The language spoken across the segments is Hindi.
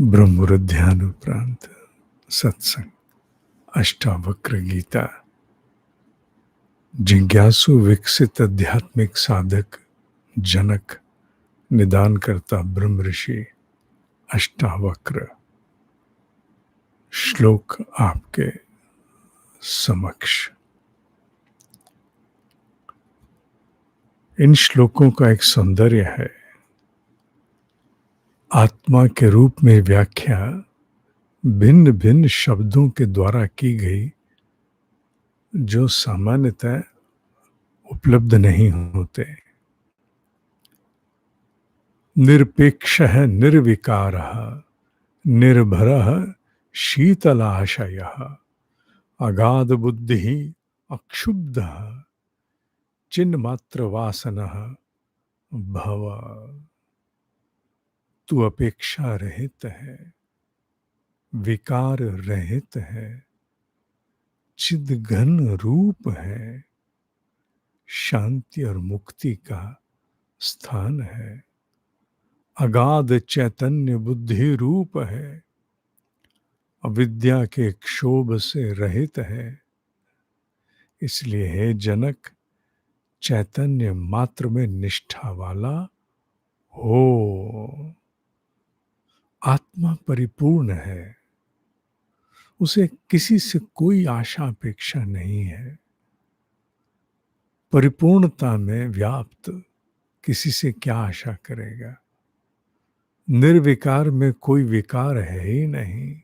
ब्रह्म ध्यान उपरांत सत्संग अष्टावक्र गीता जिज्ञासु विकसित आध्यात्मिक साधक जनक निदान करता ब्रह्म ऋषि अष्टावक्र श्लोक आपके समक्ष। इन श्लोकों का एक सौंदर्य है। आत्मा के रूप में व्याख्या भिन्न भिन्न शब्दों के द्वारा की गई जो सामान्यतः उपलब्ध नहीं होते। निरपेक्षः निर्विकारः निर्भरः शीतलाशयः अगाध बुद्धिः अक्षुब्धः चिन्मात्र वासनः भव। तू अपेक्षा रहित है, विकार रहित है, चिद्घन रूप है, शांति और मुक्ति का स्थान है, अगाध चैतन्य बुद्धि रूप है, अविद्या के क्षोभ से रहित है। इसलिए हे जनक, चैतन्य मात्र में निष्ठा वाला हो। आत्मा परिपूर्ण है, उसे किसी से कोई आशा अपेक्षा नहीं है। परिपूर्णता में व्याप्त किसी से क्या आशा करेगा। निर्विकार में कोई विकार है ही नहीं।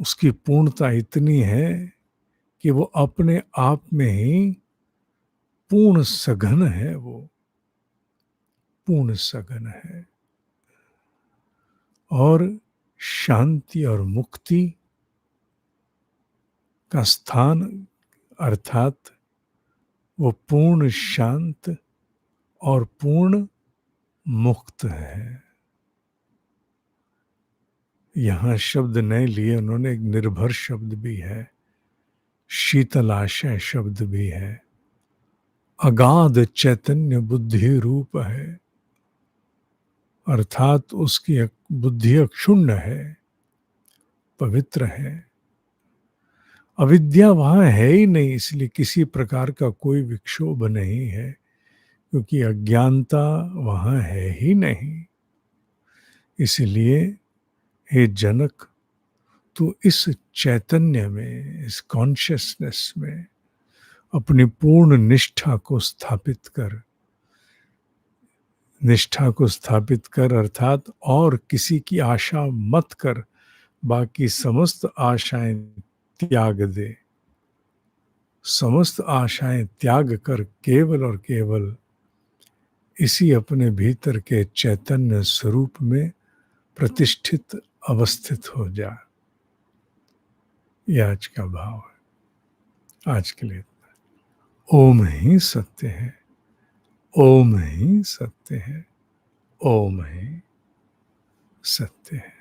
उसकी पूर्णता इतनी है कि वो अपने आप में ही पूर्ण सघन है। वो पूर्ण सघन है और शांति और मुक्ति का स्थान अर्थात वो पूर्ण शांत और पूर्ण मुक्त है। यहां शब्द नए लिए उन्होंने, एक निर्भर शब्द भी है, शीतलाशय शब्द भी है, अगाध चैतन्य बुद्धि रूप है अर्थात उसकी बुद्धि अक्षुण्ण है, पवित्र है। अविद्या वहां है ही नहीं, इसलिए किसी प्रकार का कोई विक्षोभ नहीं है, क्योंकि अज्ञानता वहां है ही नहीं। इसलिए हे जनक, तू इस चैतन्य में, इस कॉन्शियसनेस में अपनी पूर्ण निष्ठा को स्थापित कर। निष्ठा को स्थापित कर अर्थात और किसी की आशा मत कर, बाकी समस्त आशाएं त्याग दे। समस्त आशाएं त्याग कर केवल और केवल इसी अपने भीतर के चैतन्य स्वरूप में प्रतिष्ठित अवस्थित हो जा। यह आज का भाव है। आज के लिए ओम ही सत्य है, ओम ही सत्य है, ओम ही सत्य है।